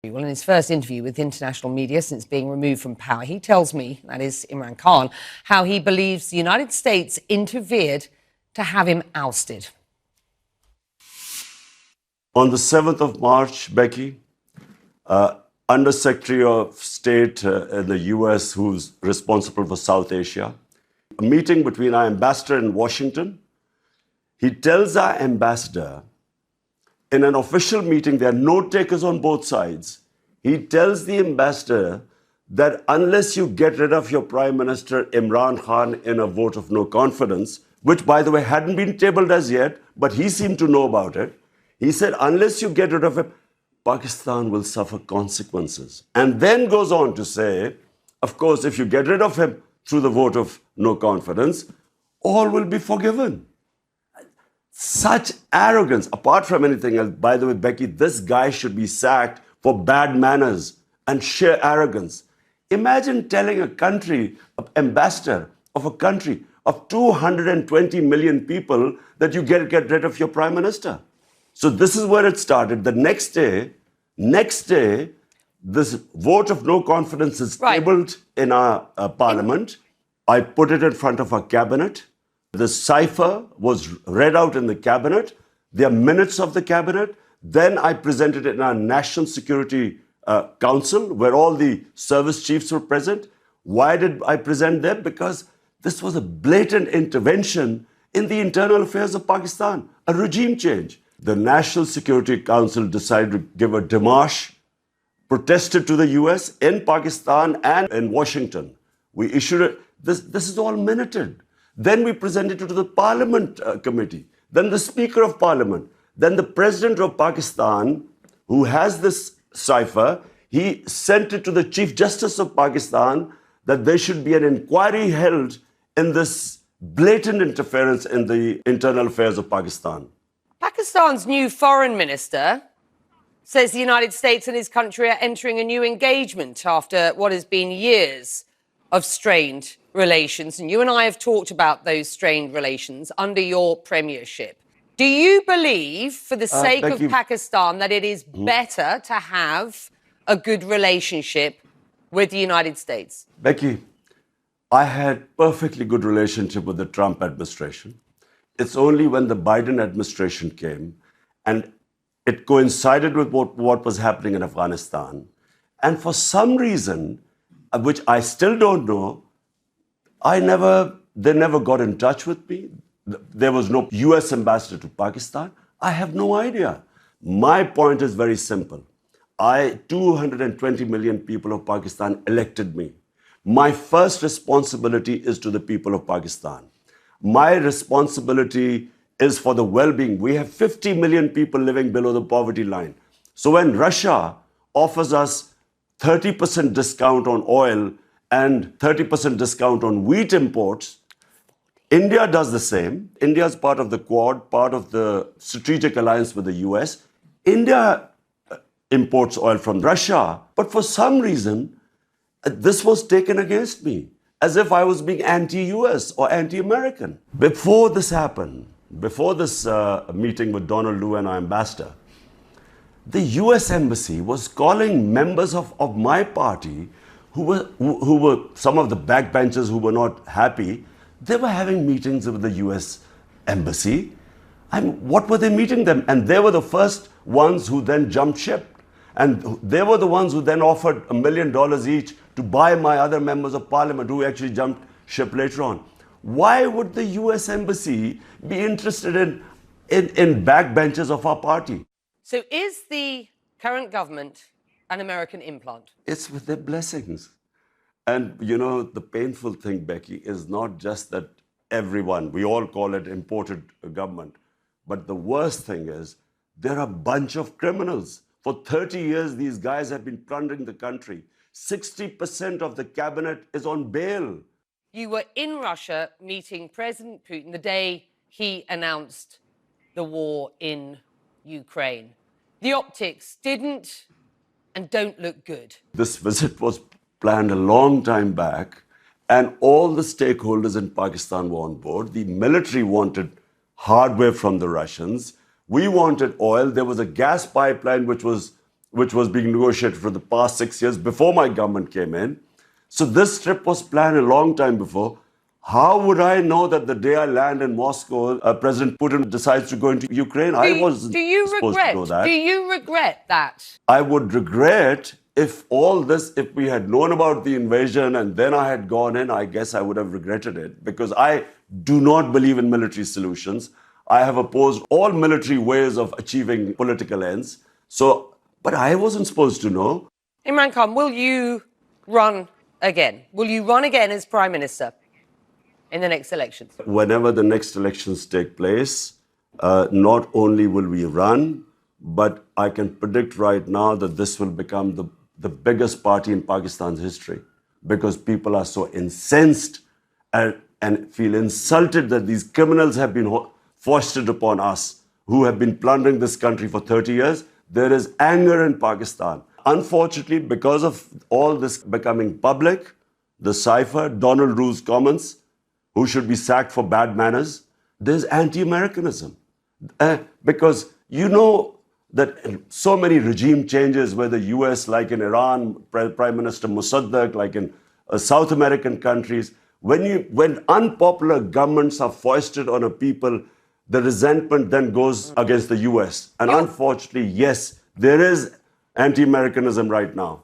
Well, in his first interview with international media since being removed from power, he tells me, that is Imran Khan, how he believes the United States interfered to have him ousted. On the 7th of March, Becky, Under Secretary of State in the US, who's responsible for South Asia, a meeting between our ambassador in Washington, he tells our ambassador, in an official meeting, there are note takers on both sides. He tells the ambassador that unless you get rid of your Prime Minister Imran Khan in a vote of no confidence, which, by the way, hadn't been tabled as yet, but he seemed to know about it, he said, unless you get rid of him, Pakistan will suffer consequences. And then goes on to say, of course, if you get rid of him through the vote of no confidence, all will be forgiven. Such arrogance, apart from anything else. By the way, Becky, this guy should be sacked for bad manners and sheer arrogance. Imagine telling a country, an ambassador of a country of 220 million people that you get rid of your prime minister. So this is where it started. The next day, this vote of no confidence is tabled in our parliament. I put it in front of our cabinet. The cipher was read out in the cabinet. There are minutes of the cabinet. Then I presented it in our National Security Council, where all the service chiefs were present. Why did I present them? Because this was a blatant intervention in the internal affairs of Pakistan, a regime change. The National Security Council decided to give a démarche, protested to the US in Pakistan and in Washington. We issued it. This is all minuted. Then we presented it to the Parliament Committee, then the Speaker of Parliament, then the President of Pakistan, who has this cipher, he sent it to the Chief Justice of Pakistan that there should be an inquiry held in this blatant interference in the internal affairs of Pakistan. Pakistan's new foreign minister says the United States and his country are entering a new engagement after what has been years of strained relations. And you and I have talked about those strained relations under your premiership. Do you believe, for the sake of Pakistan, that it is better to have a good relationship with the United States? Becky, I had perfectly good relationship with the Trump administration. It's only when the Biden administration came and it coincided with what was happening in Afghanistan. And for some reason, which I still don't know, they never got in touch with me. There was no US ambassador to Pakistan. I have no idea. My point is very simple. 220 million people of Pakistan elected me. My first responsibility is to the people of Pakistan. My responsibility is for the well-being. We have 50 million people living below the poverty line. So when Russia offers us 30% discount on oil and 30% discount on wheat imports, India does the same. India is part of the Quad, part of the strategic alliance with the US. India imports oil from Russia, but for some reason, this was taken against me, as if I was being anti-US or anti-American. Before this happened, before this meeting with Donald Lu and our ambassador, the US Embassy was calling members of my party who were some of the backbenchers who were not happy. They were having meetings with the US Embassy. What were they meeting them? And they were the first ones who then jumped ship. And they were the ones who then offered $1 million each to buy my other members of parliament who actually jumped ship later on. Why would the US Embassy be interested in backbenchers of our party? So is the current government an American implant? It's with their blessings. And, you know, the painful thing, Becky, is not just that everyone, we all call it imported government, but the worst thing is there are a bunch of criminals. For 30 years, these guys have been plundering the country. 60% of the cabinet is on bail. You were in Russia meeting President Putin the day he announced the war in Ukraine. The optics didn't and don't look good. This visit was planned a long time back, and all the stakeholders in Pakistan were on board. The military wanted hardware from the Russians. We wanted oil. There was a gas pipeline which was which was being negotiated for the past 6 years before my government came in. So this trip was planned a long time before. How would I know that the day I land in Moscow, President Putin decides to go into Ukraine? I wasn't supposed to know that. Do you regret that? I would regret if we had known about the invasion and then I had gone in, I guess I would have regretted it, because I do not believe in military solutions. I have opposed all military ways of achieving political ends. But I wasn't supposed to know. Imran Khan, will you run again? Will you run again as Prime Minister in the next elections? Whenever the next elections take place, not only will we run, but I can predict right now that this will become the biggest party in Pakistan's history, because people are so incensed and feel insulted that these criminals have been foisted upon us, who have been plundering this country for 30 years. There is anger in Pakistan. Unfortunately, because of all this becoming public, the cipher, Donald Rule's comments, who should be sacked for bad manners, there's anti-Americanism. Because you know that so many regime changes, whether US, like in Iran, Prime Minister Mossadegh, like in South American countries, when unpopular governments are foisted on a people, the resentment then goes against the US. And unfortunately, yes, there is anti-Americanism right now.